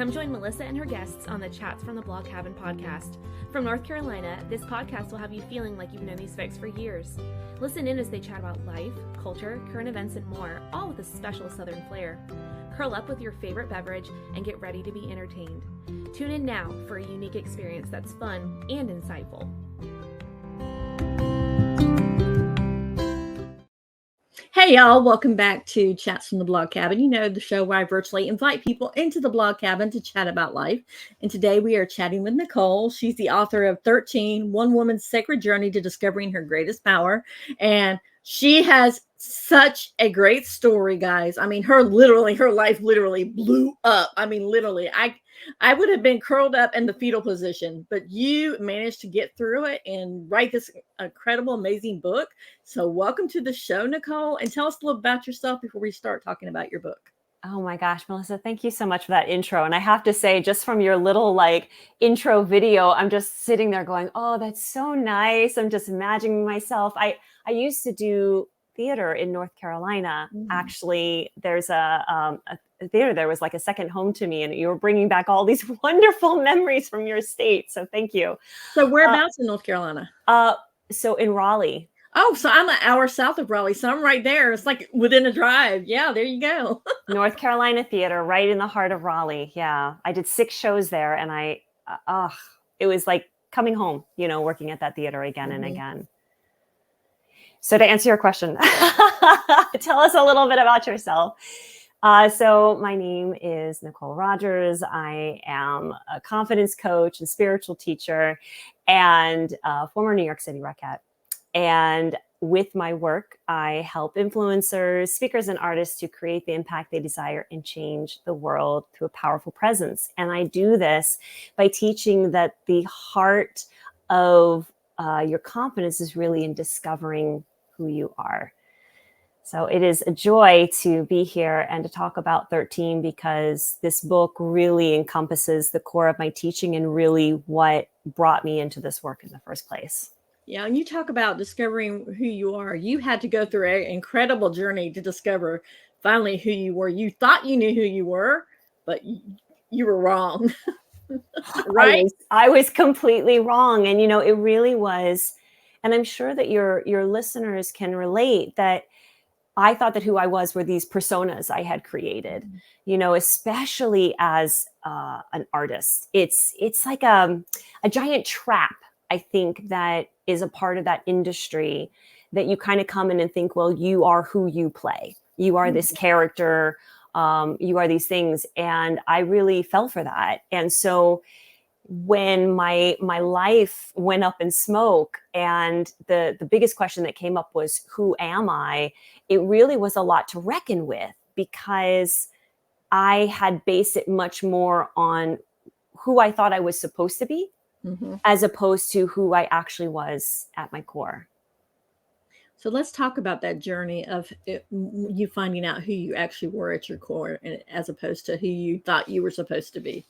Come join Melissa and her guests on the Chats from the Blog Cabin podcast. From North Carolina, this podcast will have you feeling like you've known these folks for years. Listen in as they chat about life, culture, current events, and more, all with a special Southern flair. Curl up with your favorite beverage and get ready to be entertained. Tune in now for a unique experience that's fun and insightful. Hey y'all, welcome back to Chats from the Blog Cabin. You know, the show where I virtually invite people into the blog cabin to chat about life. And today we are chatting with Nikol. She's the author of 13, One Woman's Sacred Journey to Discovering Her Greatest Power. And she has such a great story, guys. I mean, her life literally blew up. I mean, literally, I would have been curled up in the fetal position, but you managed to get through it and write this incredible, amazing book. So welcome to the show, Nikol, and tell us a little about yourself before we start talking about your book. Oh my gosh, Melissa, thank you so much for that intro. And I have to say, just from your little intro video, I'm just sitting there going, oh, that's so nice. I'm just imagining myself. I used to do theater in North Carolina. Actually, there's a theater there was like a second home to me, and you were bringing back all these wonderful memories from your state. So thank you. So whereabouts in North Carolina? So in Raleigh. Oh, so I'm an hour south of Raleigh. So I'm right there. It's like within a drive. Yeah, there you go. North Carolina Theater, right in the heart of Raleigh. Yeah. I did 6 shows there, and it was like coming home, working at that theater again and again. So to answer your question, tell us a little bit about yourself. So my name is Nikol Rogers. I am a confidence coach and spiritual teacher and a former New York City Rockette. And with my work, I help influencers, speakers, and artists to create the impact they desire and change the world through a powerful presence. And I do this by teaching that the heart of your confidence is really in discovering who you are. So it is a joy to be here and to talk about 13, because this book really encompasses the core of my teaching and really what brought me into this work in the first place. Yeah, and you talk about discovering who you are. You had to go through an incredible journey to discover finally who you were. You thought you knew who you were, but you were wrong. Right? I was completely wrong. And, it really was. And I'm sure that your listeners can relate that I thought that who I was were these personas I had created, especially as an artist. It's like a giant trap, I think, that is a part of that industry, that you kind of come in and think, well, you are who you play. You are this character. You are these things. And I really fell for that. And so when my life went up in smoke and the biggest question that came up was, who am I? It really was a lot to reckon with, because I had based it much more on who I thought I was supposed to be, as opposed to who I actually was at my core. So let's talk about that journey of you finding out who you actually were at your core, as opposed to who you thought you were supposed to be.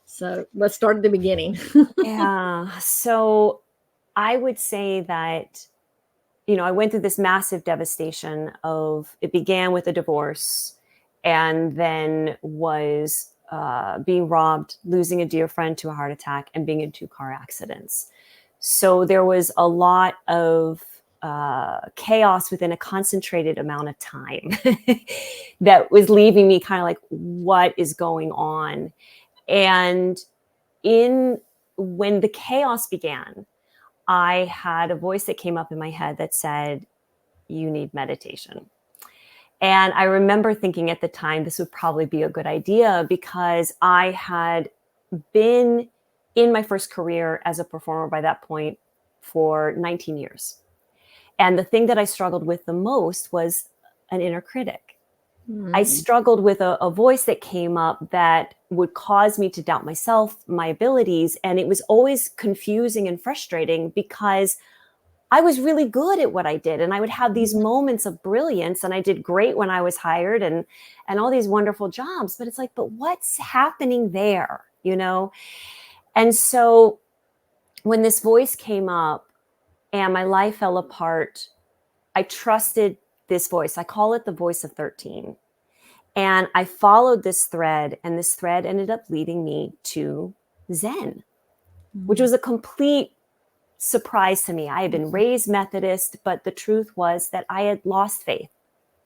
So let's start at the beginning. Yeah. So I would say that, I went through this massive devastation it began with a divorce, and then was being robbed, losing a dear friend to a heart attack, and being in 2 car accidents. So there was a lot of chaos within a concentrated amount of time that was leaving me kind of like, what is going on? And when the chaos began, I had a voice that came up in my head that said, you need meditation. And I remember thinking at the time, this would probably be a good idea, because I had been in my first career as a performer by that point for 19 years. And the thing that I struggled with the most was an inner critic. I struggled with a voice that came up that would cause me to doubt myself, my abilities. And it was always confusing and frustrating, because I was really good at what I did. And I would have these moments of brilliance, and I did great when I was hired and all these wonderful jobs. But it's like, but what's happening there, And so when this voice came up and my life fell apart, I trusted this voice. I call it the voice of 13. And I followed this thread, and this thread ended up leading me to Zen, which was a complete surprise to me. I had been raised Methodist, but the truth was that I had lost faith.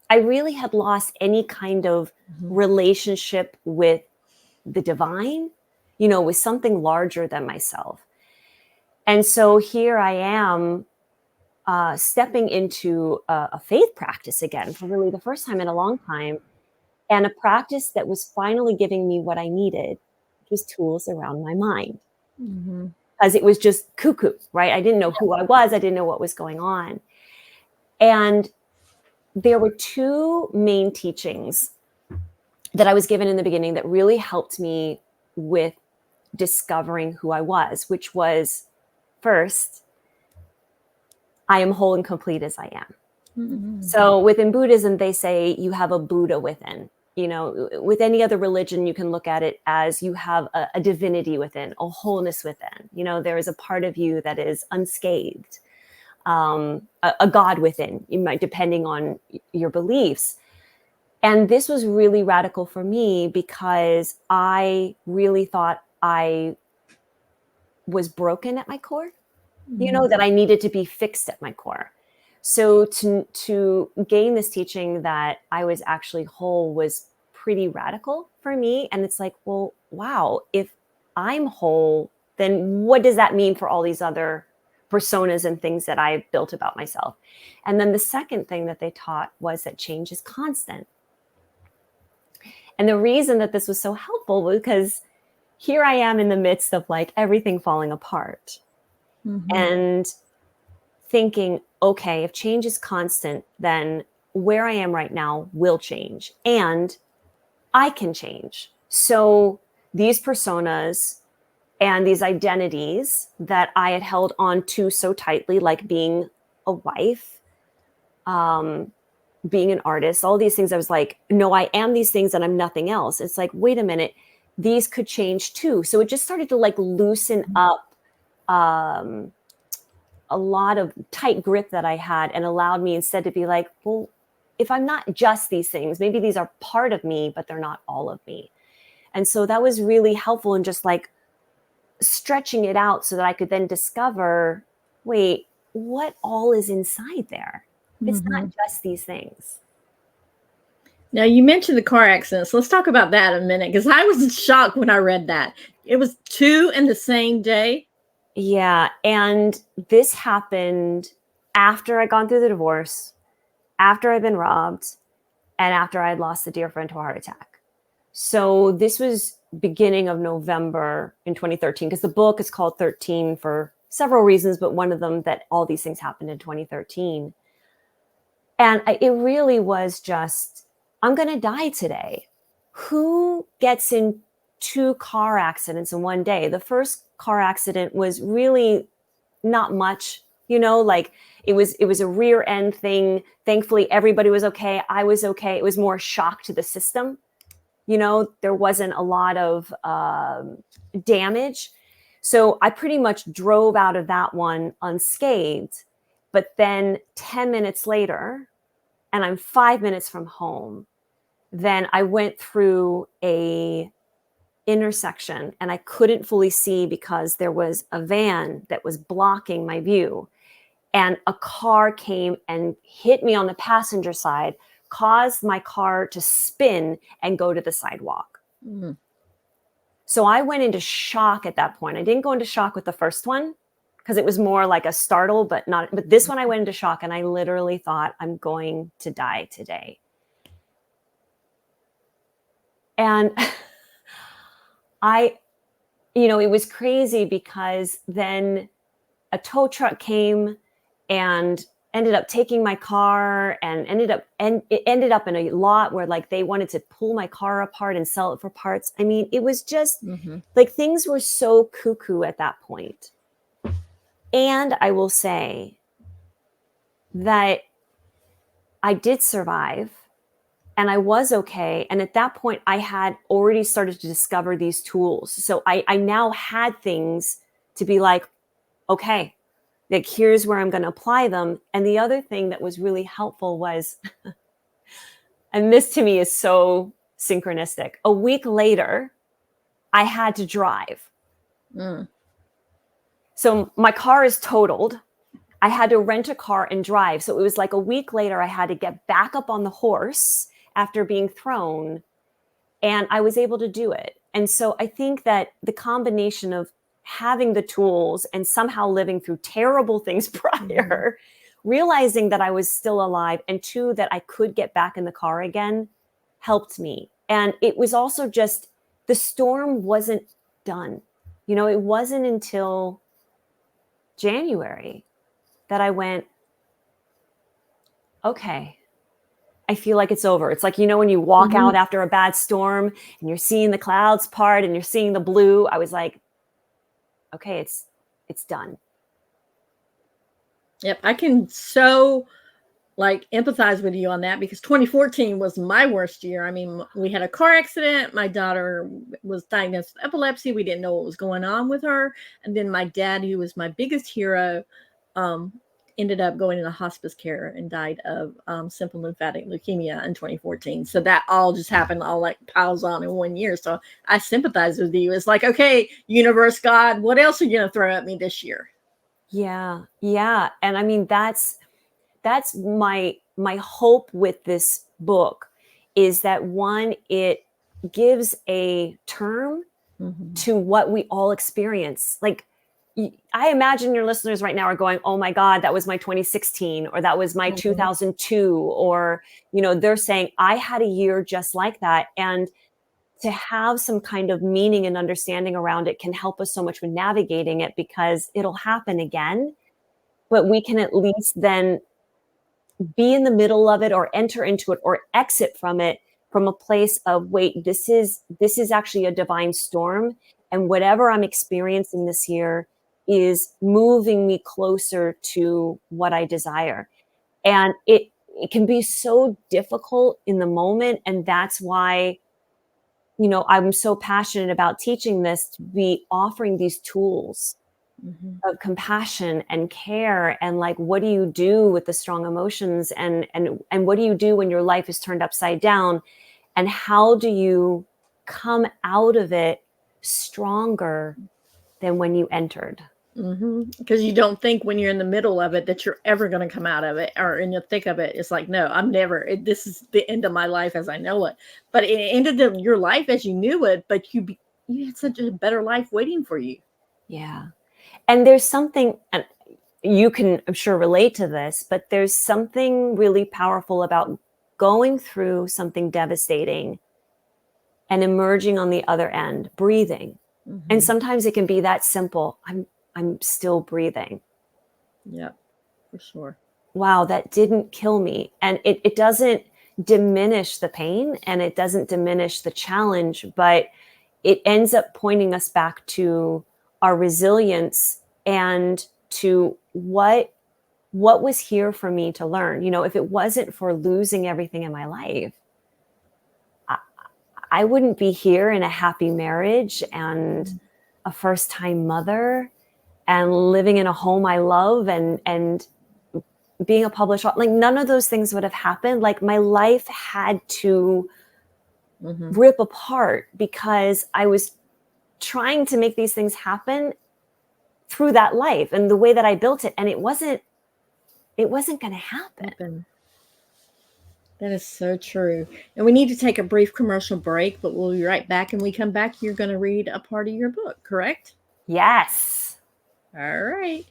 I really had lost any kind of relationship with the divine, with something larger than myself. And so here I am stepping into a faith practice again for really the first time in a long time, and a practice that was finally giving me what I needed, which was tools around my mind. Because it was just cuckoo, right? I didn't know who I was. I didn't know what was going on. And there were two main teachings that I was given in the beginning that really helped me with discovering who I was, which was, first, I am whole and complete as I am. So within Buddhism, they say you have a Buddha within. With any other religion, you can look at it as you have a divinity within, a wholeness within. There is a part of you that is unscathed, a God within, depending on your beliefs. And this was really radical for me because I really thought I was broken at my core, that I needed to be fixed at my core. So to gain this teaching that I was actually whole was pretty radical for me. And it's like, well, wow, if I'm whole, then what does that mean for all these other personas and things that I built about myself? And then the second thing that they taught was that change is constant. And the reason that this was so helpful was because here I am in the midst of like everything falling apart and thinking, okay, if change is constant, then where I am right now will change and I can change. So these personas and these identities that I had held on to so tightly, like being a wife, being an artist, all these things, I was like, no, I am these things and I'm nothing else. It's like, wait a minute, these could change too. So it just started to like loosen up a lot of tight grip that I had and allowed me instead to be like, well, if I'm not just these things, maybe these are part of me, but they're not all of me. And so that was really helpful in just like stretching it out so that I could then discover, wait, what all is inside there? It's not just these things. Now, you mentioned the car accidents. Let's talk about that a minute, because I was shocked when I read that. It was 2 in the same day. Yeah. And this happened after I'd gone through the divorce, after I'd been robbed, and after I'd lost a dear friend to a heart attack. So this was beginning of November in 2013, because the book is called 13 for several reasons, but one of them that all these things happened in 2013. And it really was just, I'm going to die today. Who gets in 2 car accidents in one day? The first car accident was really not much, like it was a rear end thing. Thankfully, everybody was okay. I was okay. It was more shock to the system. There wasn't a lot of damage. So I pretty much drove out of that one unscathed. But then 10 minutes later, and I'm 5 minutes from home, then I went through a intersection and I couldn't fully see because there was a van that was blocking my view. And a car came and hit me on the passenger side, caused my car to spin and go to the sidewalk. So I went into shock at that point. I didn't go into shock with the first one because it was more like a startle, but this one I went into shock and I literally thought, I'm going to die today. And it was crazy because then a tow truck came and ended up taking my car and it ended up in a lot where like they wanted to pull my car apart and sell it for parts. I mean, it was just like things were so cuckoo at that point. And I will say that I did survive and I was okay. And at that point, I had already started to discover these tools. So I now had things to be like, okay, like here's where I'm going to apply them. And the other thing that was really helpful was, and this to me is so synchronistic. A week later, I had to drive. So my car is totaled. I had to rent a car and drive. So it was like a week later, I had to get back up on the horse after being thrown, and I was able to do it. And so I think that the combination of having the tools and somehow living through terrible things prior, realizing that I was still alive, and two, that I could get back in the car again, helped me. And it was also just, the storm wasn't done. You know, it wasn't until January that I went, okay, I feel like it's over. It's like, you know, when you walk out after a bad storm and you're seeing the clouds part and you're seeing the blue, I was like, okay, it's done. Yep. I can so empathize with you on that, because 2014 was my worst year. I mean, we had a car accident. My daughter was diagnosed with epilepsy. We didn't know what was going on with her. And then my dad, who was my biggest hero, ended up going into hospice care and died of simple lymphatic leukemia in 2014. So that all just happened, all like piles on in 1 year. So I sympathize with you. It's like, okay, universe, God, what else are you going to throw at me this year? Yeah. Yeah. And I mean, that's my hope with this book, is that one, it gives a term to what we all experience. Like, I imagine your listeners right now are going, oh my God, that was my 2016, or that was my 2002, or, you know, they're saying, I had a year just like that. And to have some kind of meaning and understanding around it can help us so much with navigating it, because it'll happen again, but we can at least then be in the middle of it, or enter into it, or exit from it from a place of, wait, this is actually a divine storm. And whatever I'm experiencing this year is moving me closer to what I desire. And it can be so difficult in the moment. And that's why, you know, I'm so passionate about teaching this, to be offering these tools of compassion and care. And like, what do you do with the strong emotions? And what do you do when your life is turned upside down? And how do you come out of it stronger than when you entered? Because you don't think when you're in the middle of it that you're ever going to come out of it, or in the thick of it. It's like, no, I'm never, this is the end of my life as I know it. But it ended your life as you knew it, but you had such a better life waiting for you. Yeah. And there's something, and you can, I'm sure, relate to this, but there's something really powerful about going through something devastating and emerging on the other end, breathing. And sometimes it can be that simple. I'm still breathing. Yeah, for sure. Wow, that didn't kill me. And it doesn't diminish the pain, and it doesn't diminish the challenge, but it ends up pointing us back to our resilience and to what was here for me to learn. You know, if it wasn't for losing everything in my life, I wouldn't be here in a happy marriage and a first-time mother and living in a home I love and being a published author. Like, none of those things would have happened. Like, my life had to rip apart because I was trying to make these things happen through that life and the way that I built it. And it wasn't going to happen. That is so true. And we need to take a brief commercial break, but we'll be right back. And when we come back, you're going to read a part of your book, correct? Yes. All right.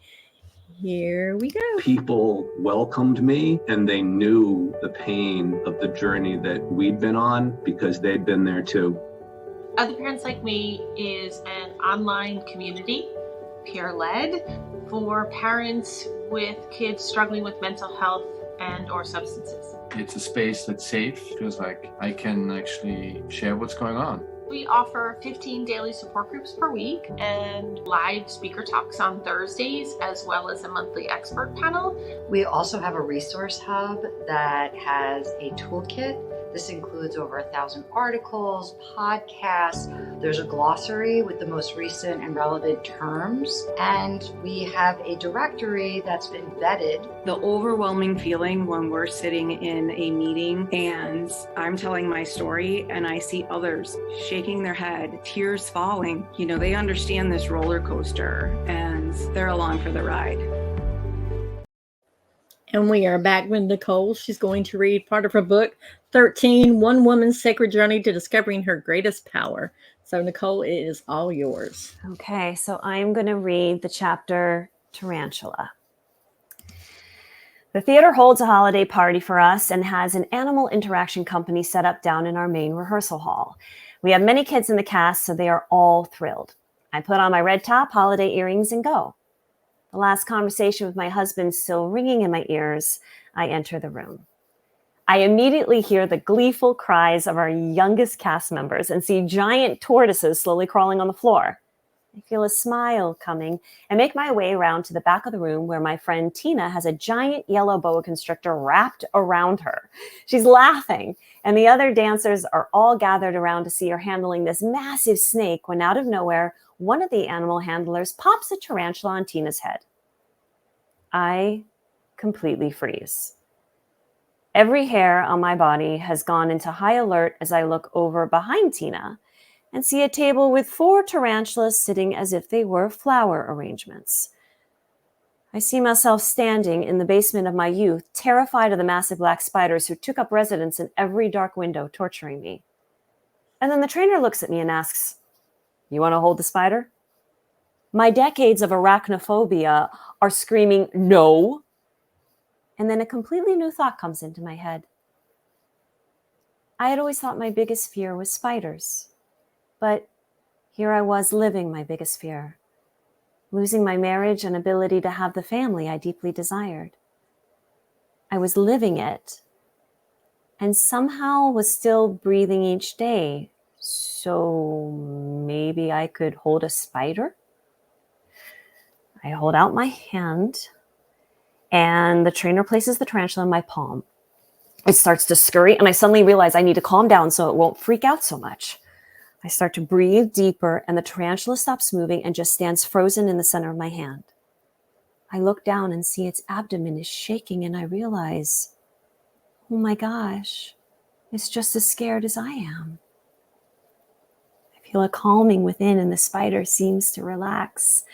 Here we go. People welcomed me, and they knew the pain of the journey that we'd been on because they'd been there too. Other Parents Like Me is an online community, peer-led, for parents with kids struggling with mental health and or substances. It's a space that's safe. Feels like I can actually share what's going on. We offer 15 daily support groups per week and live speaker talks on Thursdays, as well as a monthly expert panel. We also have a resource hub that has a toolkit This includes over 1,000 articles, podcasts. There's a glossary with the most recent and relevant terms. And we have a directory that's been vetted. The overwhelming feeling when we're sitting in a meeting and I'm telling my story and I see others shaking their head, tears falling, they understand this roller coaster and they're along for the ride. And we are back with Nikol. She's going to read part of her book, 13, One Woman's Sacred Journey to Discovering Her Greatest Power. So Nikol, it is all yours. Okay, so I'm going to read the chapter Tarantula. The theater holds a holiday party for us and has an animal interaction company set up down in our main rehearsal hall. We have many kids in the cast, so they are all thrilled. I put on my red top, holiday earrings, and go. The last conversation with my husband still ringing in my ears, I enter the room. I immediately hear the gleeful cries of our youngest cast members and see giant tortoises slowly crawling on the floor. I feel a smile coming and make my way around to the back of the room where my friend Tina has a giant yellow boa constrictor wrapped around her. She's laughing, and the other dancers are all gathered around to see her handling this massive snake when out of nowhere, one of the animal handlers pops a tarantula on Tina's head. I completely freeze. Every hair on my body has gone into high alert as I look over behind Tina and see a table with 4 tarantulas sitting as if they were flower arrangements. I see myself standing in the basement of my youth, terrified of the massive black spiders who took up residence in every dark window, torturing me. And then the trainer looks at me and asks, "You want to hold the spider?" My decades of arachnophobia are screaming, "No." And then a completely new thought comes into my head. I had always thought my biggest fear was spiders. But here I was living my biggest fear, losing my marriage and ability to have the family I deeply desired. I was living it and somehow was still breathing each day. So maybe I could hold a spider? I hold out my hand and the trainer places the tarantula in my palm. It starts to scurry and I suddenly realize I need to calm down so it won't freak out so much. I start to breathe deeper and the tarantula stops moving and just stands frozen in the center of my hand. I look down and see its abdomen is shaking and I realize, oh my gosh, it's just as scared as I am. I feel a calming within and the spider seems to relax.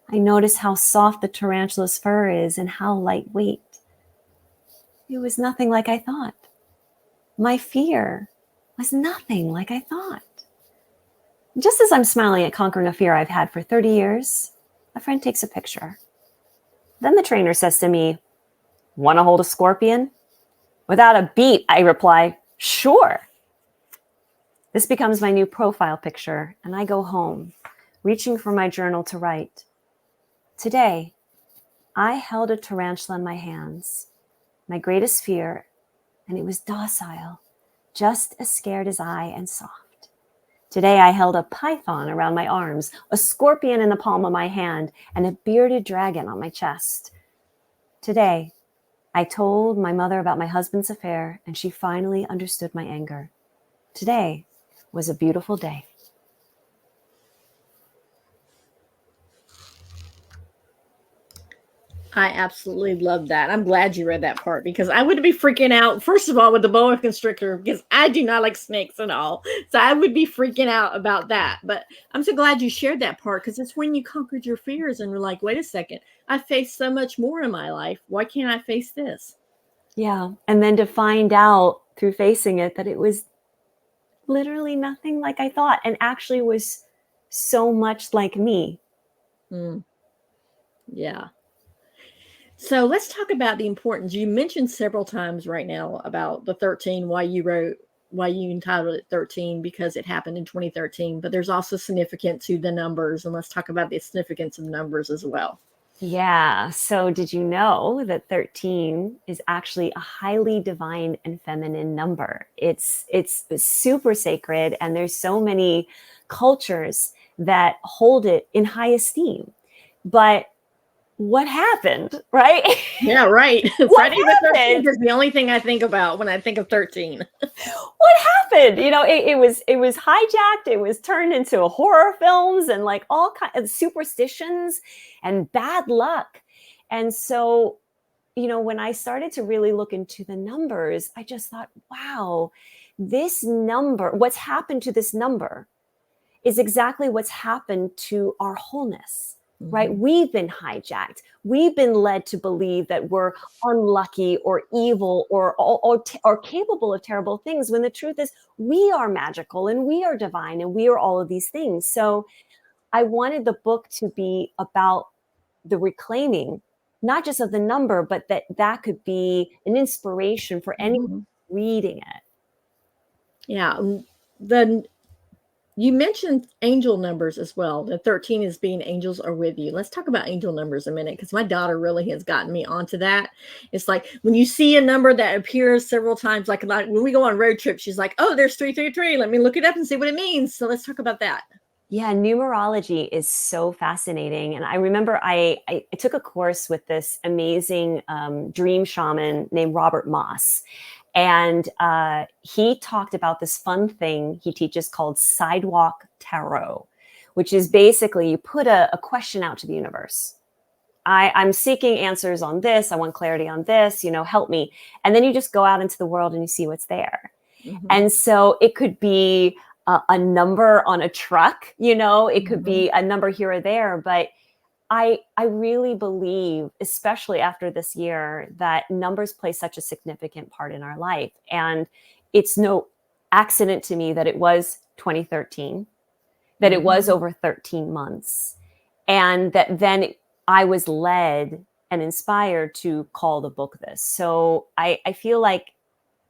I notice how soft the tarantula's fur is and how lightweight. It was nothing like I thought. My fear was nothing like I thought. Just as I'm smiling at conquering a fear I've had for 30 years, a friend takes a picture. Then the trainer says to me, "Want to hold a scorpion?" Without a beat, I reply, "Sure." This becomes my new profile picture, and I go home, reaching for my journal to write. Today, I held a tarantula in my hands, my greatest fear, and it was docile, just as scared as I and soft. Today, I held a python around my arms, a scorpion in the palm of my hand, and a bearded dragon on my chest. Today, I told my mother about my husband's affair, and she finally understood my anger. Today was a beautiful day. I absolutely love that. I'm glad you read that part because I would be freaking out, first of all, with the boa constrictor because I do not like snakes at all. So I would be freaking out about that. But I'm so glad you shared that part because it's when you conquered your fears and were like, wait a second, I faced so much more in my life. Why can't I face this? Yeah. And then to find out through facing it that it was literally nothing like I thought and actually was so much like me. Yeah. So let's talk about the importance. You mentioned several times right now about the 13, why you entitled it 13, because it happened in 2013, but there's also significance to the numbers. And let's talk about the significance of numbers as well. Yeah. So did you know that 13 is actually a highly divine and feminine number? It's super sacred. And there's so many cultures that hold it in high esteem. But what happened? Right? Yeah, right. What Friday the 13th happened? is the only thing I think about when I think of 13. What happened? It was hijacked. It was turned into horror films and like all kinds of superstitions and bad luck. And so, when I started to really look into the numbers, I just thought, wow, this number, what's happened to this number is exactly what's happened to our wholeness, right? We've been hijacked. We've been led to believe that we're unlucky or evil or capable of terrible things, when the truth is we are magical and we are divine and we are all of these things. So I wanted the book to be about the reclaiming, not just of the number, but that could be an inspiration for anyone reading it. Yeah. You mentioned angel numbers as well. The 13 is being angels are with you. Let's talk about angel numbers a minute, because my daughter really has gotten me onto that. It's like when you see a number that appears several times, like when we go on road trips, she's like, oh, there's 333. Let me look it up and see what it means. So let's talk about that. Yeah, numerology is so fascinating. And I remember I took a course with this amazing dream shaman named Robert Moss. And he talked about this fun thing he teaches called sidewalk tarot, which is basically you put a question out to the universe. I'm seeking answers on this. I want clarity on this, help me. And then you just go out into the world and you see what's there. And so it could be a number on a truck, it could be a number here or there. But I really believe, especially after this year, that numbers play such a significant part in our life. And it's no accident to me that it was 2013, that it was over 13 months, and that then I was led and inspired to call the book this. So I feel like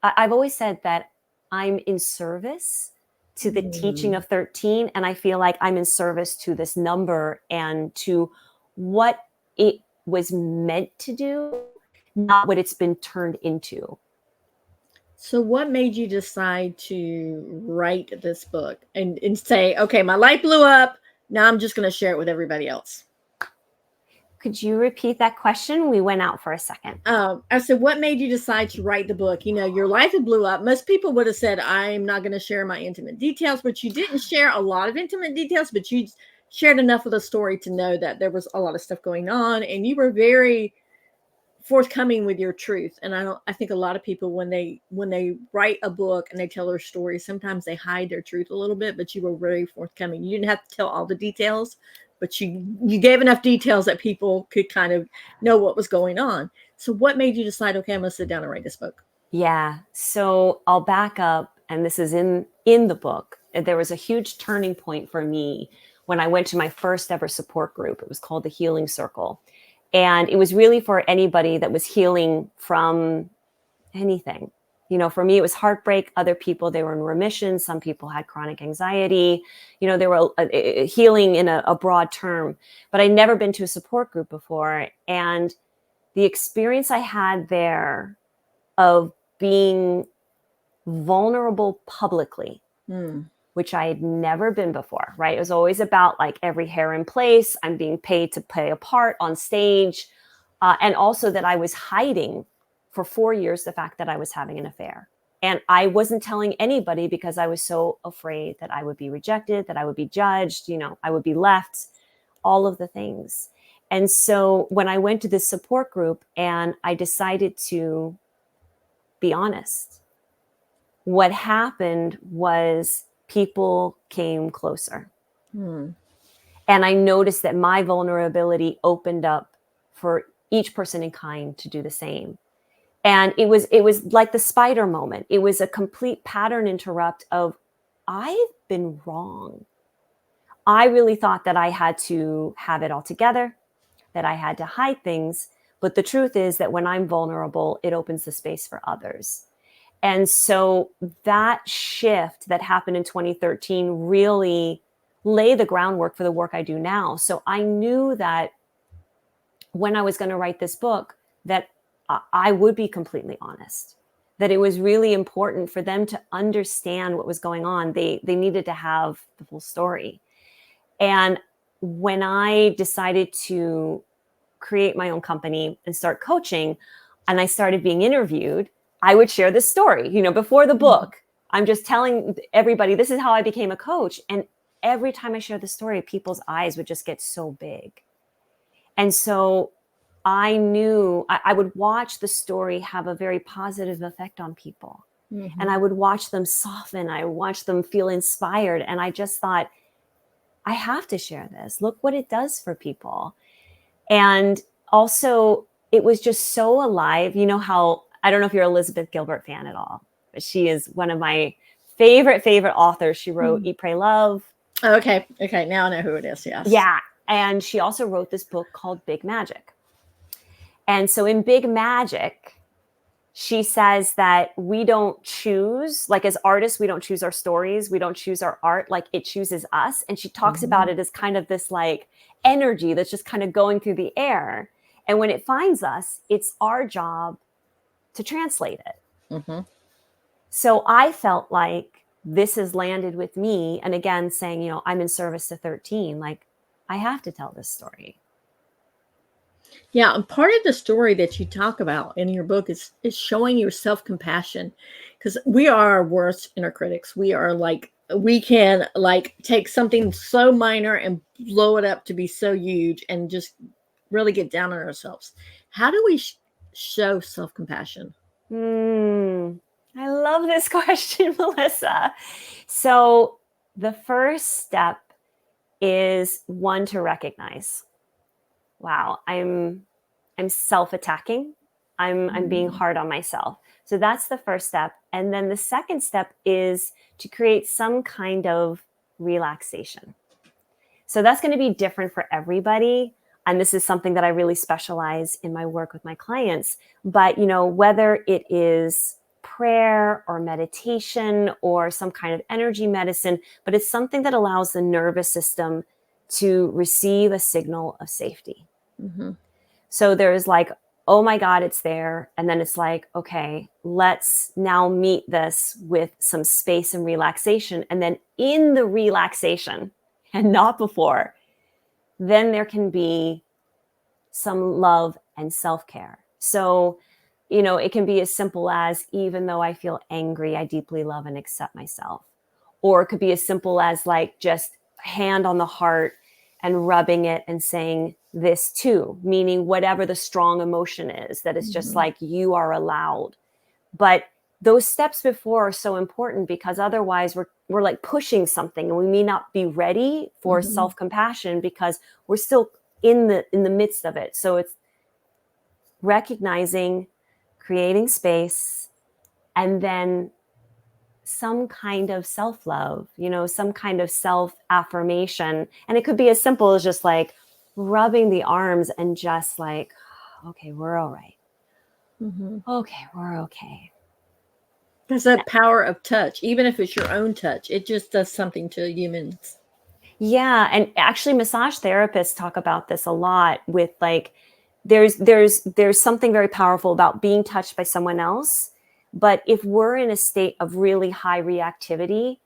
I've always said that I'm in service to the teaching of 13. And I feel like I'm in service to this number and to what it was meant to do, not what it's been turned into. So what made you decide to write this book and say, okay, my light blew up, now I'm just going to share it with everybody else? Could you repeat that question? We went out for a second. I said, what made you decide to write the book? Your life had blew up. Most people would have said, I'm not going to share my intimate details, but you didn't share a lot of intimate details, but you shared enough of the story to know that there was a lot of stuff going on, and you were very forthcoming with your truth. And I think a lot of people, when they write a book and they tell their story, sometimes they hide their truth a little bit, but you were very forthcoming. You didn't have to tell all the details, but you gave enough details that people could kind of know what was going on. So what made you decide, okay, I'm going to sit down and write this book? Yeah. So I'll back up, and this is in the book. There was a huge turning point for me when I went to my first ever support group. It was called the Healing Circle. And it was really for anybody that was healing from anything. For me, it was heartbreak. Other people, they were in remission. Some people had chronic anxiety. They were healing in a broad term. But I'd never been to a support group before. And the experience I had there of being vulnerable publicly, which I had never been before, right? It was always about like every hair in place. I'm being paid to play a part on stage. And also that I was hiding for 4 years the fact that I was having an affair. And I wasn't telling anybody because I was so afraid that I would be rejected, that I would be judged, I would be left, all of the things. And so when I went to this support group and I decided to be honest, what happened was people came closer. And I noticed that my vulnerability opened up for each person in kind to do the same. And it was like the spider moment. It was a complete pattern interrupt of, I've been wrong. I really thought that I had to have it all together, that I had to hide things. But the truth is that when I'm vulnerable, it opens the space for others. And so that shift that happened in 2013 really laid the groundwork for the work I do now. So I knew that when I was going to write this book, that I would be completely honest, that it was really important for them to understand what was going on. They needed to have the full story. And when I decided to create my own company and start coaching, and I started being interviewed, I would share this story, before the book. I'm just telling everybody, this is how I became a coach. And every time I share the story, people's eyes would just get so big. And so I knew I would watch the story have a very positive effect on people. Mm-hmm. And I would watch them soften. I would watch them feel inspired. And I just thought, I have to share this. Look what it does for people. And also, it was just so alive. You know how, I don't know if you're an Elizabeth Gilbert fan at all, but she is one of my favorite authors. She wrote Eat, Pray, Love. Oh, okay. Now I know who it is. Yes. Yeah. And she also wrote this book called Big Magic. And so in Big Magic, she says that we don't choose, like as artists, we don't choose our stories. We don't choose our art, like it chooses us. And she talks about it as kind of this like energy that's just kind of going through the air. And when it finds us, it's our job to translate it. Mm-hmm. So I felt like this has landed with me. And again, saying, I'm in service to 13, like I have to tell this story. Yeah, and part of the story that you talk about in your book is showing your self-compassion, because we are our worst inner critics. We are like, we can like take something so minor and blow it up to be so huge and just really get down on ourselves. How do we show self-compassion? I love this question, Melissa. So the first step is one, to recognize, wow, I'm self-attacking. I'm being hard on myself. So that's the first step. And then the second step is to create some kind of relaxation. So that's going to be different for everybody. And this is something that I really specialize in my work with my clients. But, whether it is prayer or meditation or some kind of energy medicine, but it's something that allows the nervous system to receive a signal of safety. Mm-hmm. So there's like, oh my God, it's there. And then it's like, okay, let's now meet this with some space and relaxation. And then in the relaxation, and not before, then there can be some love and self-care. So, it can be as simple as, even though I feel angry, I deeply love and accept myself. Or it could be as simple as like just hand on the heart and rubbing it and saying this too, meaning whatever the strong emotion is, that it's just like, you are allowed. But those steps before are so important, because otherwise we're like pushing something and we may not be ready for self-compassion because we're still in the midst of it. So it's recognizing, creating space, and then some kind of self-love, some kind of self-affirmation. And it could be as simple as just like rubbing the arms and just like, okay, we're all right. Okay, we're okay. There's that power of touch. Even if it's your own touch, it just does something to humans. Yeah. And actually massage therapists talk about this a lot with like, there's something very powerful about being touched by someone else. But if we're in a state of really high reactivity,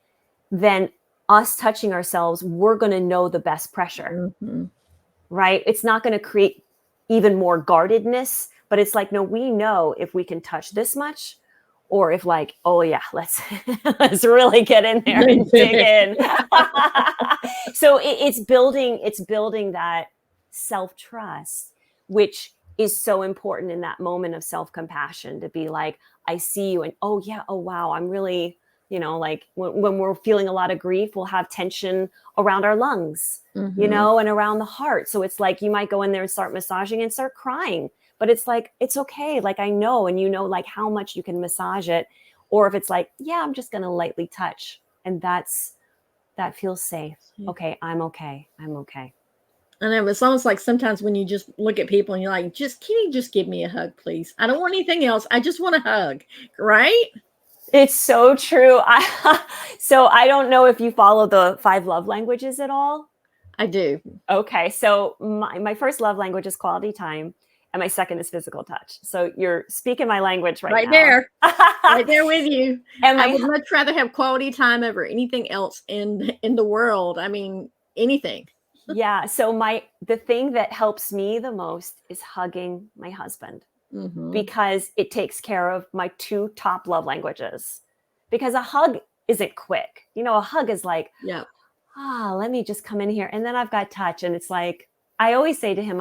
then us touching ourselves, we're going to know the best pressure, right? It's not going to create even more guardedness, but it's like, no, we know if we can touch this much, or if like, oh yeah, let's really get in there and dig in. So it's building that self-trust, which is so important in that moment of self-compassion, to be like, I see you, and oh yeah, oh wow, I'm really, like when we're feeling a lot of grief, we'll have tension around our lungs, and around the heart. So it's like, you might go in there and start massaging and start crying, but it's like, it's okay. Like, I know, and like how much you can massage it. Or if it's like, yeah, I'm just going to lightly touch, and that feels safe. Okay. I'm okay. And it was almost like sometimes when you just look at people and you're like, can you just give me a hug, please? I don't want anything else. I just want a hug. Right? It's so true. So I don't know if you follow the 5 love languages at all. I do. Okay. So my first love language is quality time, and my second is physical touch. So you're speaking my language right now. There. Right there with you. And I would much rather have quality time over anything else in the world. I mean, anything. Yeah. So the thing that helps me the most is hugging my husband, because it takes care of my 2 top love languages. Because a hug isn't quick. A hug is like, Yeah. let me just come in here. And then I've got touch. And it's like, I always say to him,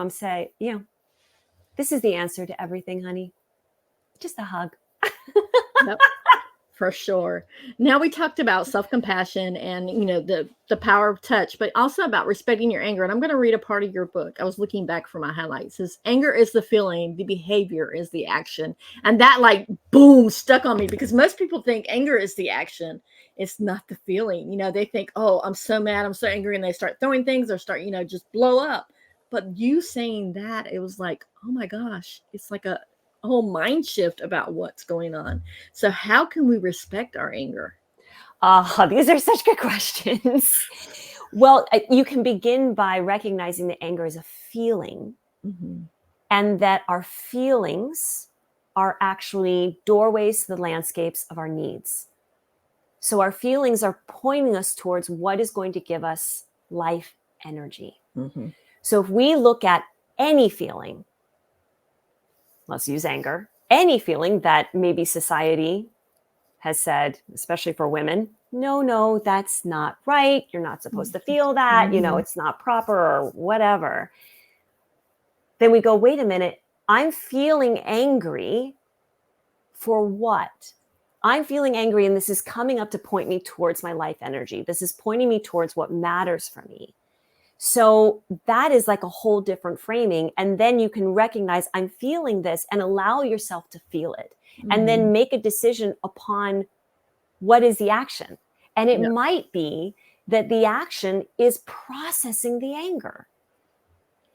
this is the answer to everything, honey. Just a hug. Yep. For sure. Now we talked about self-compassion and, the power of touch, but also about respecting your anger. And I'm going to read a part of your book. I was looking back for my highlights. It says, anger is the feeling, the behavior is the action. And that boom, stuck on me, because most people think anger is the action. It's not the feeling. They think, oh, I'm so mad, I'm so angry. And they start throwing things or start, just blow up. But you saying that, it was like, oh my gosh, it's like a whole mind shift about what's going on. So how can we respect our anger? These are such good questions. Well, you can begin by recognizing that anger is a feeling, and that our feelings are actually doorways to the landscapes of our needs. So our feelings are pointing us towards what is going to give us life energy. So if we look at any feeling, let's use anger, any feeling that maybe society has said, especially for women, no, that's not right. You're not supposed to feel that, it's not proper or whatever. Then we go, wait a minute, I'm feeling angry for what? I'm feeling angry, and this is coming up to point me towards my life energy. This is pointing me towards what matters for me. So that is like a whole different framing. And then you can recognize I'm feeling this and allow yourself to feel it. And then make a decision upon what is the action. And it might be that the action is processing the anger.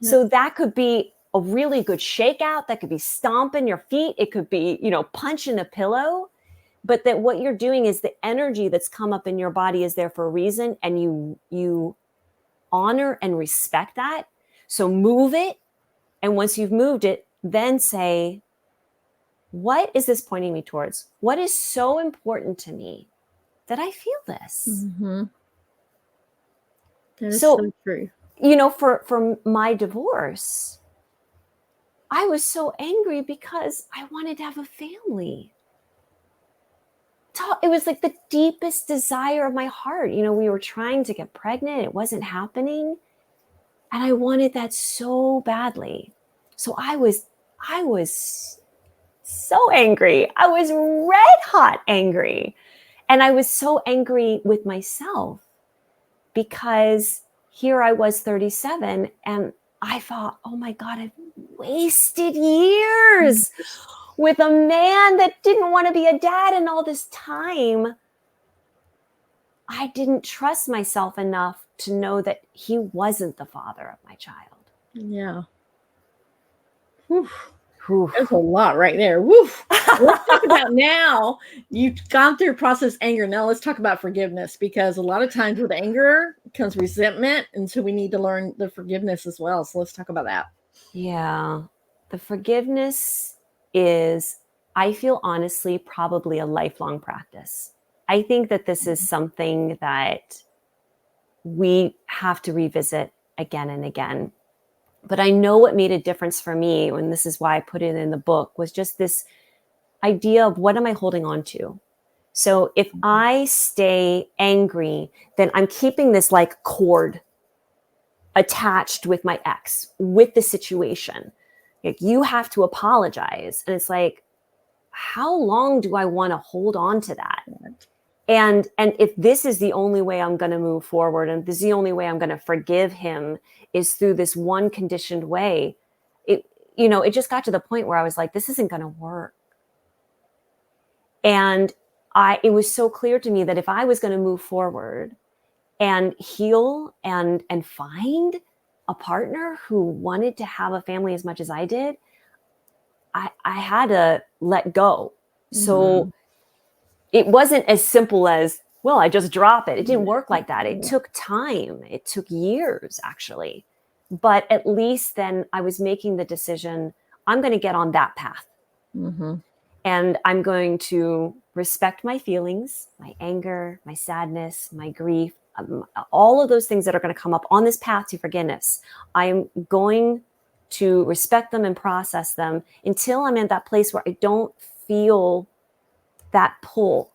So that could be a really good shakeout. That could be stomping your feet. It could be, punching a pillow. But that what you're doing is the energy that's come up in your body is there for a reason. And you honor and respect that. So move it. And once you've moved it, then say, what is this pointing me towards? What is so important to me that I feel this? That is so true. For my divorce, I was so angry because I wanted to have a family. It was like the deepest desire of my heart. We were trying to get pregnant. It wasn't happening. And I wanted that so badly. So I was so angry. I was red hot angry. And I was so angry with myself because here I was 37 and I thought, oh my God, I've wasted years with a man that didn't want to be a dad. And all this time, I didn't trust myself enough to know that he wasn't the father of my child. Yeah. Whew. There's a lot right there. Woof. Let's talk about now. You've gone through process anger. Now let's talk about forgiveness, because a lot of times with anger comes resentment. And so we need to learn the forgiveness as well. So let's talk about that. Yeah. The forgiveness is, I feel honestly, probably a lifelong practice. I think that this is something that we have to revisit again and again. But I know what made a difference for me, and this is why I put it in the book, was just this idea of what am I holding on to? So if I stay angry, then I'm keeping this like cord attached with my ex, with the situation. Like, you have to apologize. And it's like, how long do I want to hold on to that? And if this is the only way I'm going to move forward, and this is the only way I'm going to forgive him is through this one conditioned way, it just got to the point where I was like, this isn't going to work. And it was so clear to me that if I was going to move forward and heal and find a partner who wanted to have a family as much as I did, I had to let go. So it wasn't as simple as, well, I just drop it. It didn't work like that. It took time. It took years, actually. But at least then I was making the decision, I'm going to get on that path. And I'm going to respect my feelings, my anger, my sadness, my grief. all of those things that are going to come up on this path to forgiveness, I'm going to respect them and process them until I'm in that place where I don't feel that pull.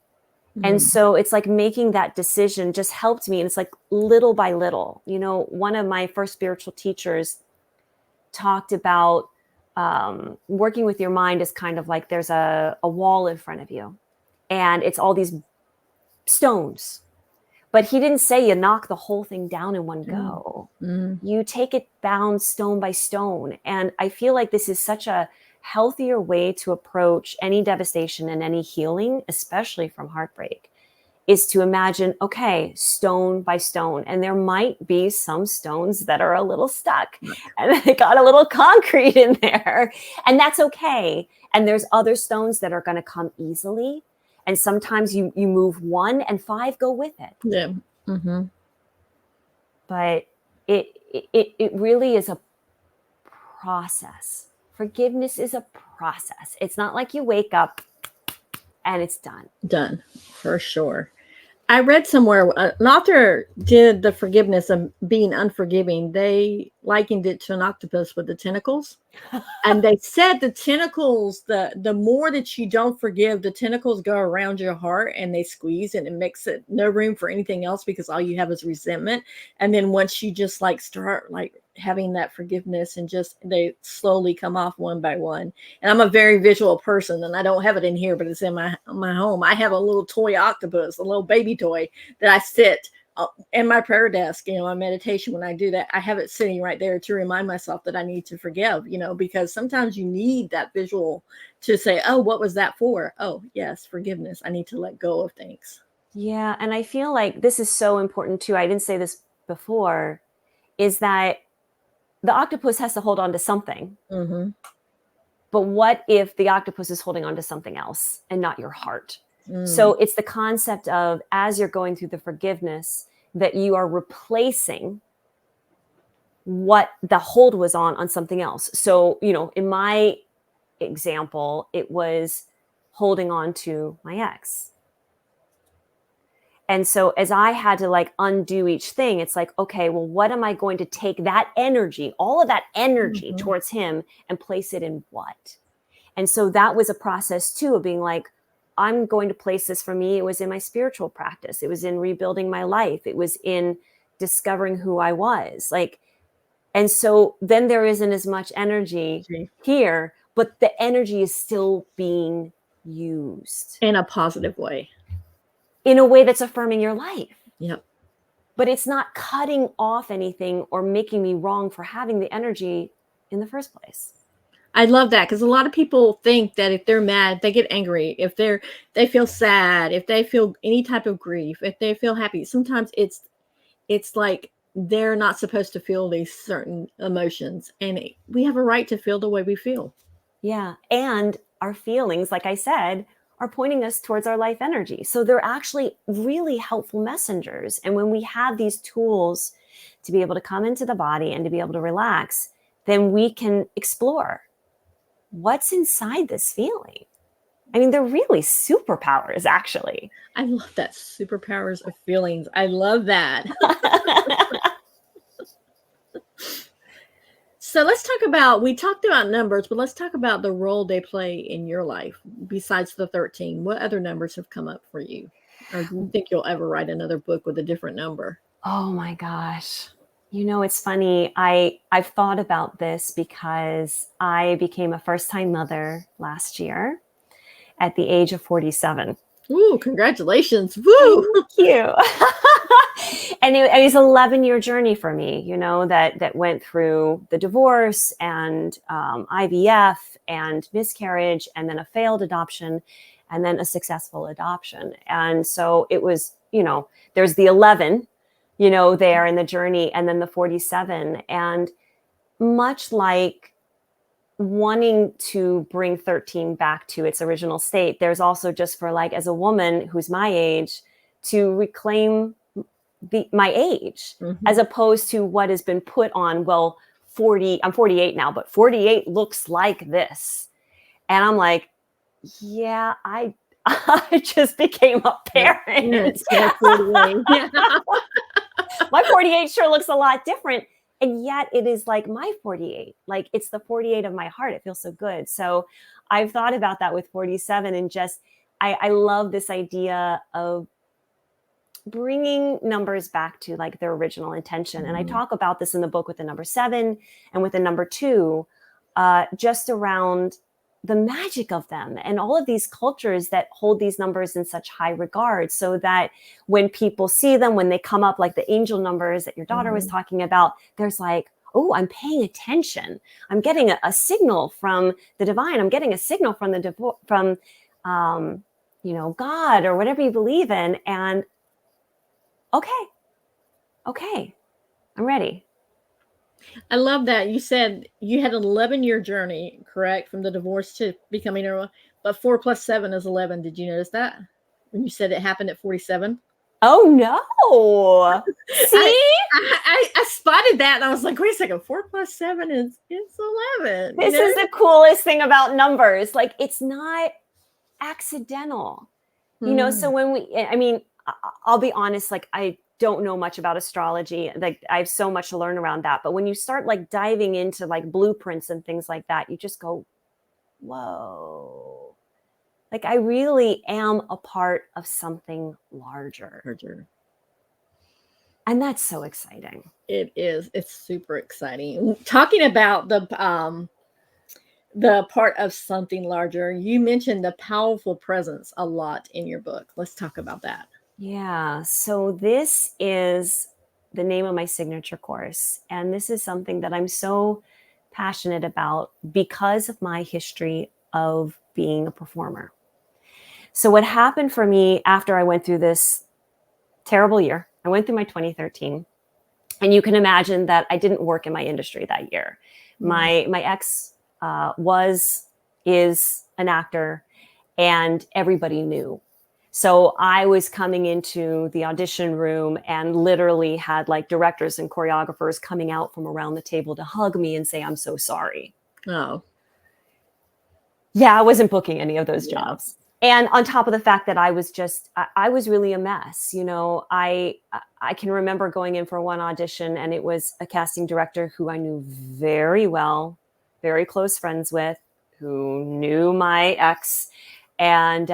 And so it's like making that decision just helped me. And it's like little by little, you know, one of my first spiritual teachers talked about working with your mind is kind of like there's a wall in front of you and it's all these stones. But he didn't say you knock the whole thing down in one go. You take it down stone by stone. And I feel like this is such a healthier way to approach any devastation and any healing, especially from heartbreak, is to imagine, okay, stone by stone. And there might be some stones that are a little stuck and they got a little concrete in there. And that's okay. And there's other stones that are going to come easily. And sometimes you move one and 5 go with it. Yeah. But it really is a process. Forgiveness is a process. It's not like you wake up and it's done. Done, for sure. I read somewhere an author did the forgiveness of being unforgiving. They likened it to an octopus with the tentacles. And they said the tentacles, the more that you don't forgive, the tentacles go around your heart and they squeeze and it makes it no room for anything else because all you have is resentment. And then once you just like start like having that forgiveness and just they slowly come off one by one. And I'm a very visual person and I don't have it in here, but it's in my home. I have a little toy octopus, a little baby toy that I sit in my prayer desk, you know, my meditation. When I do that, I have it sitting right there to remind myself that I need to forgive, you know, because sometimes you need that visual to say, oh, what was that for? Oh, yes, forgiveness. I need to let go of things. Yeah. And I feel like this is so important too. I didn't say this before, is that the octopus has to hold on to something. But what if the octopus is holding on to something else and not your heart? So it's the concept of, as you're going through the forgiveness, that you are replacing what the hold was on something else. So, you know, in my example, it was holding on to my ex. And so as I had to like undo each thing, it's like, okay, well, what am I going to take that energy, all of that energy towards him and place it in what? And so that was a process too of being like, I'm going to place this for me. It was in my spiritual practice. It was in rebuilding my life. It was in discovering who I was like. And so then there isn't as much energy here, but the energy is still being used In a positive way. In a way that's affirming your life. Yep. But it's not cutting off anything or making me wrong for having the energy in the first place. I love that because a lot of people think that if they're mad, they get angry. If they feel sad, if they feel any type of grief, if they feel happy, sometimes it's like they're not supposed to feel these certain emotions. And we have a right to feel the way we feel. Yeah. And our feelings, like I said, are pointing us towards our life energy. So they're actually really helpful messengers. And when we have these tools to be able to come into the body and to be able to relax, then we can explore what's inside this feeling. I mean, they're really superpowers, actually. I love that. Superpowers of feelings. I love that. So let's talk about, we talked about numbers, but let's talk about the role they play in your life. Besides the 13, what other numbers have come up for you? Or do you think you'll ever write another book with a different number? Oh my gosh. You know, it's funny. I've thought about this because I became a first-time mother last year at the age of 47. Ooh, congratulations. Woo! Thank you. And it was an 11-year journey for me, you know, that went through the divorce and IVF and miscarriage and then a failed adoption and then a successful adoption. And so it was, you know, there's the 11, you know, there in the journey, and then the 47. And much like wanting to bring 13 back to its original state, there's also just for like, as a woman who's my age, to reclaim my age, as opposed to what has been put on, well, 40, I'm 48 now, but 48 looks like this. And I'm like, yeah, I just became a parent. Yeah. My 48 sure looks a lot different. And yet it is like my 48. Like it's the 48 of my heart. It feels so good. So I've thought about that with 47 and just, I love this idea of bringing numbers back to like their original intention. And I talk about this in the book with the number 7 and with the number 2, just around the magic of them and all of these cultures that hold these numbers in such high regard, so that when people see them, when they come up, like the angel numbers that your daughter was talking about, there's like, oh, I'm paying attention. I'm getting a signal from the divine. I'm getting a signal from God or whatever you believe in. And okay, I'm ready. I love that. You said you had an 11-year journey, correct? From the divorce to becoming a, but 4 + 7 is 11. Did you notice that when you said it happened at 47? Oh no. See? I spotted that and I was like, wait a second, 4 + 7 is 11. This is the coolest thing about numbers. Like it's not accidental. So when I'll be honest, like I don't know much about astrology. Like I have so much to learn around that. But when you start like diving into like blueprints and things like that, you just go, whoa. Like I really am a part of something larger. And that's so exciting. It is. It's super exciting. Talking about the part of something larger, you mentioned the powerful presence a lot in your book. Let's talk about that. Yeah. So this is the name of my signature course. And this is something that I'm so passionate about because of my history of being a performer. So what happened for me after I went through this terrible year, I went through my 2013, and you can imagine that I didn't work in my industry that year. My ex is an actor, and everybody knew. So I was coming into the audition room and literally had like directors and choreographers coming out from around the table to hug me and say, I'm so sorry. Oh. Yeah, I wasn't booking any of those jobs. And on top of the fact that I was really a mess. I can remember going in for one audition, and it was a casting director who I knew very well, very close friends with, who knew my ex. And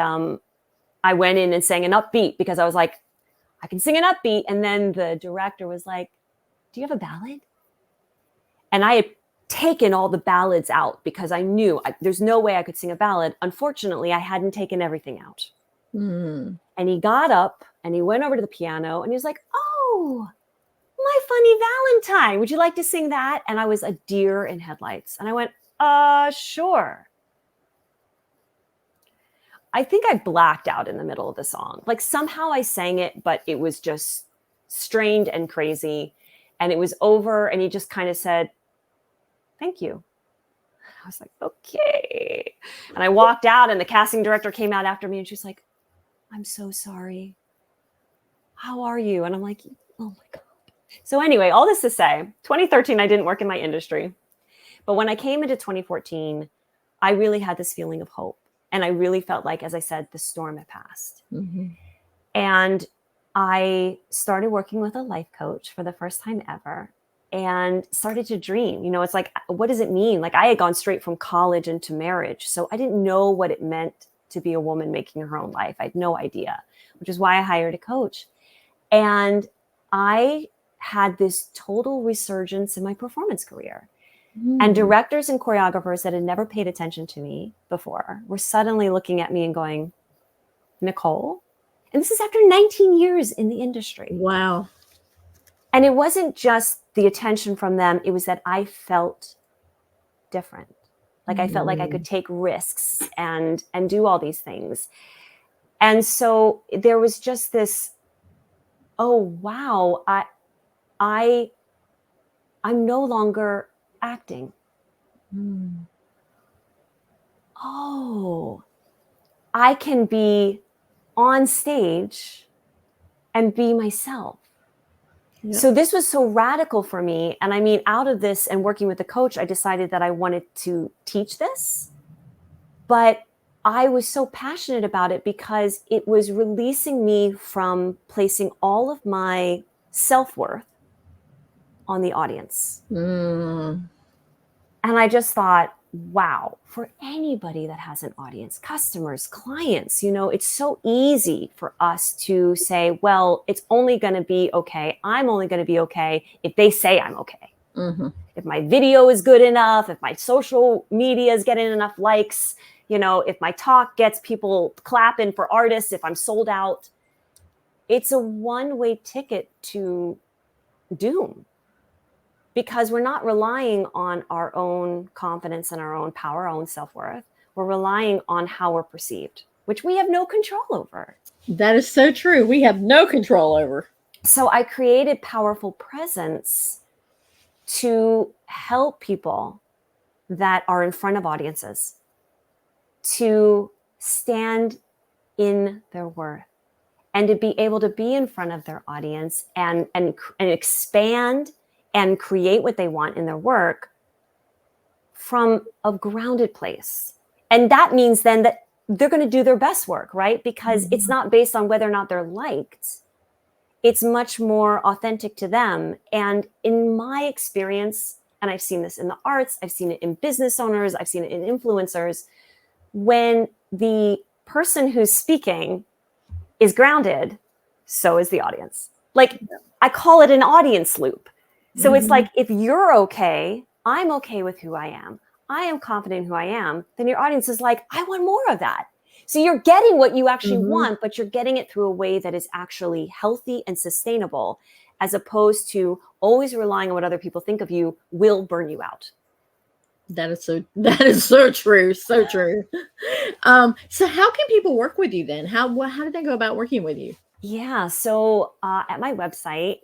I went in and sang an upbeat because I was like, I can sing an upbeat. And then the director was like, do you have a ballad? And I had taken all the ballads out because I knew there's no way I could sing a ballad. Unfortunately, I hadn't taken everything out. And he got up and he went over to the piano and he was like, oh, my funny Valentine. Would you like to sing that? And I was a deer in headlights. And I went, sure. I think I blacked out in the middle of the song. Like somehow I sang it, but it was just strained and crazy. And it was over. And he just kind of said, thank you. I was like, okay. And I walked out and the casting director came out after me and she was like, I'm so sorry. How are you? And I'm like, oh my God. So anyway, all this to say, 2013, I didn't work in my industry. But when I came into 2014, I really had this feeling of hope. And I really felt like, as I said, the storm had passed. And I started working with a life coach for the first time ever and started to dream. It's like, what does it mean? Like I had gone straight from college into marriage. So I didn't know what it meant to be a woman making her own life. I had no idea, which is why I hired a coach. And I had this total resurgence in my performance career. And directors and choreographers that had never paid attention to me before were suddenly looking at me and going, Nikol? And this is after 19 years in the industry. Wow. And it wasn't just the attention from them. It was that I felt different. Like I felt like I could take risks and do all these things. And so there was just this, oh, wow, I'm no longer acting. Oh, I can be on stage and be myself. Yep. So this was so radical for me. And I mean, out of this and working with the coach, I decided that I wanted to teach this. But I was so passionate about it because it was releasing me from placing all of my self-worth on the audience. Mm. And I just thought, wow, for anybody that has an audience, customers, clients, it's so easy for us to say, well, it's only going to be okay. I'm only going to be okay if they say I'm okay. Mm-hmm. If my video is good enough, if my social media is getting enough likes, if my talk gets people clapping for artists, if I'm sold out. It's a one-way ticket to doom, because we're not relying on our own confidence and our own power, our own self-worth. We're relying on how we're perceived, which we have no control over. That is so true. We have no control over. So I created Powerful Presence to help people that are in front of audiences to stand in their worth and to be able to be in front of their audience and expand and create what they want in their work from a grounded place. And that means then that they're going to do their best work, right? Because it's not based on whether or not they're liked. It's much more authentic to them. And in my experience, and I've seen this in the arts, I've seen it in business owners, I've seen it in influencers, when the person who's speaking is grounded, so is the audience. Like, I call it an audience loop. So it's like, if you're okay, I'm okay with who I am confident in who I am, then your audience is like, I want more of that. So you're getting what you actually want, but you're getting it through a way that is actually healthy and sustainable, as opposed to always relying on what other people think of you will burn you out. That is so true. So true. So how can people work with you then? How did they go about working with you? Yeah. So at my website,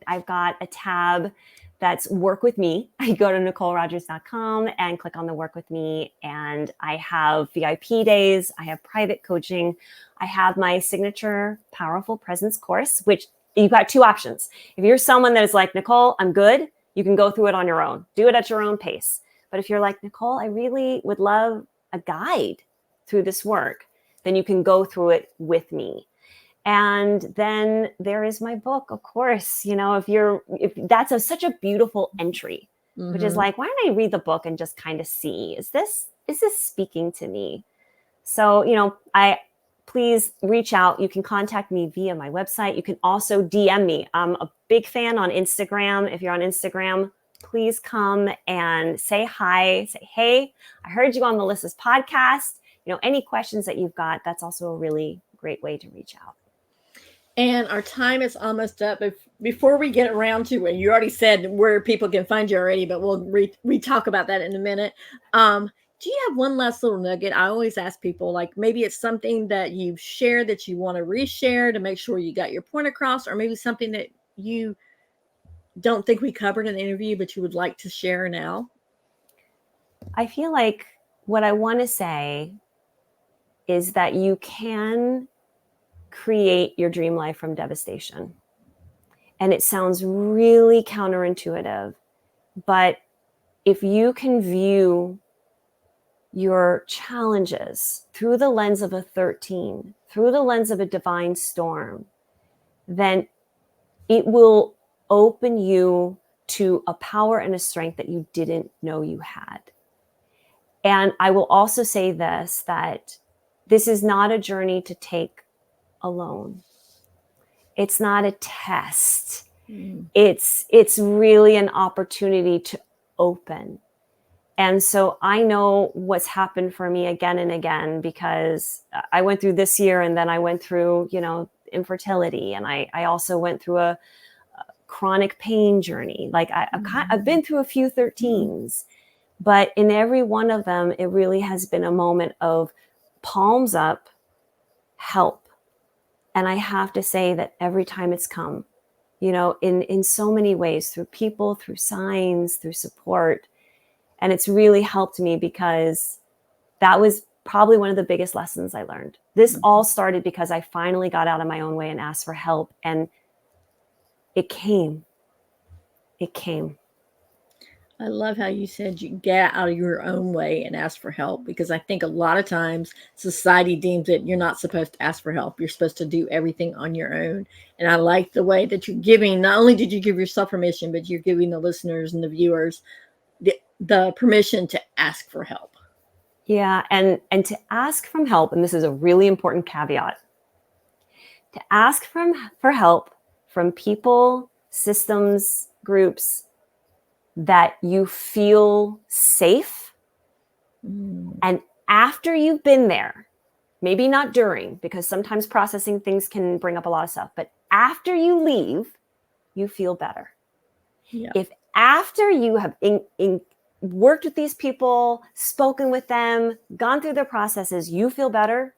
I've got a tab that's Work With Me. I go to NikolRogers.com and click on the Work With Me. And I have VIP days. I have private coaching. I have my signature Powerful Presence course, which you've got two options. If you're someone that is like, Nikol, I'm good, you can go through it on your own. Do it at your own pace. But if you're like, Nikol, I really would love a guide through this work, then you can go through it with me. And then there is my book, of course. If that's such a beautiful entry, which is like, why don't I read the book and just kind of see, is this speaking to me? So, please reach out. You can contact me via my website. You can also DM me. I'm a big fan on Instagram. If you're on Instagram, please come and say hi, say, hey, I heard you on Melissa's podcast. Any questions that you've got, that's also a really great way to reach out. And our time is almost up. Before we get around to it, you already said where people can find you already, but we'll talk about that in a minute. Do you have one last little nugget? I always ask people, like, maybe it's something that you've shared that you want to reshare to make sure you got your point across, or maybe something that you don't think we covered in the interview, but you would like to share now. I feel like what I want to say is that you can create your dream life from devastation. And it sounds really counterintuitive, but if you can view your challenges through the lens of a 13, through the lens of a divine storm, then it will open you to a power and a strength that you didn't know you had. And I will also say this, that this is not a journey to take alone. It's not a test. It's really an opportunity to open. And so I know what's happened for me again and again, because I went through this year, and then I went through, infertility. And I also went through a chronic pain journey. Like I've been through a few 13s, but in every one of them, it really has been a moment of palms up, help. And I have to say that every time it's come, in so many ways, through people, through signs, through support. And it's really helped me, because that was probably one of the biggest lessons I learned. This all started because I finally got out of my own way and asked for help. And it came. I love how you said you get out of your own way and ask for help, because I think a lot of times society deems that you're not supposed to ask for help. You're supposed to do everything on your own. And I like the way that you're giving, not only did you give yourself permission, but you're giving the listeners and the viewers the permission to ask for help. Yeah. And to ask from help, and this is a really important caveat, to ask for help from people, systems, groups that you feel safe. And after you've been there, maybe not during, because sometimes processing things can bring up a lot of stuff, but after you leave, you feel better. Yeah. If after you have worked with these people, spoken with them, gone through their processes, you feel better,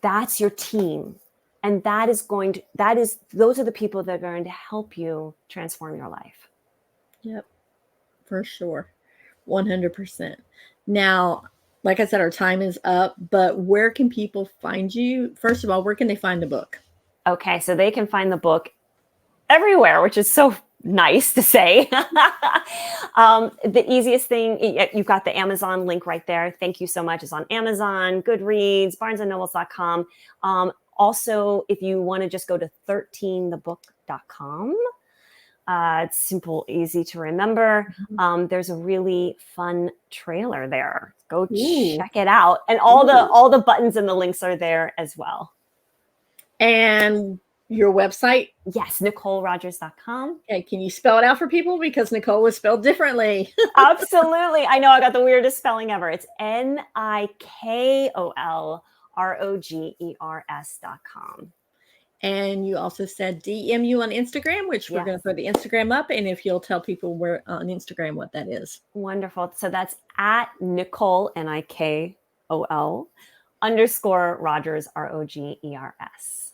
that's your team. And those are the people that are going to help you transform your life. Yep, for sure. 100%. Now, like I said, our time is up, but where can people find you? First of all, where can they find the book? Okay, so they can find the book everywhere, which is so nice to say. The easiest thing, you've got the Amazon link right there. Thank you so much. It's on Amazon, Goodreads, barnesandnobles.com. Also, if you want to just go to 13thebook.com, it's simple, easy to remember. There's a really fun trailer there. Go check it out. And all the buttons and the links are there as well. And your website? Yes, NikolRogers.com. Okay, can you spell it out for people? Because Nikol was spelled differently. Absolutely. I know I got the weirdest spelling ever. It's NikolRogers.com. And you also said DM you on Instagram, which we're going to put the Instagram up. And if you'll tell people where on Instagram what that is. Wonderful. So that's at Nikol, NIKOL _ Rogers, ROGERS.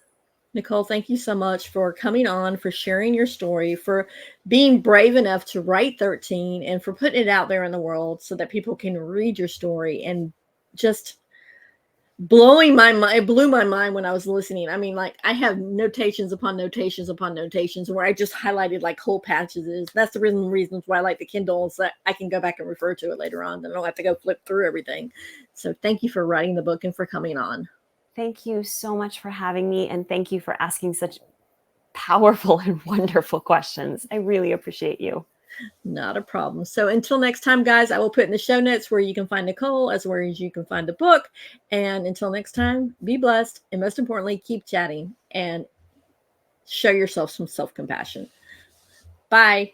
Nikol, thank you so much for coming on, for sharing your story, for being brave enough to write 13, and for putting it out there in the world so that people can read your story. And just blowing my mind, it blew my mind when I was listening. I mean, like, I have notations upon notations upon notations where I just highlighted like whole passages. That's the reasons why I like the Kindle, so that I can go back and refer to it later on. I don't have to go flip through everything. So thank you for writing the book and for coming on. Thank you so much for having me. And thank you for asking such powerful and wonderful questions. I really appreciate you. Not a problem. So until next time, guys, I will put in the show notes where you can find Nikol, as well as you can find the book. And until next time, be blessed. And most importantly, keep chatting and show yourself some self-compassion. Bye.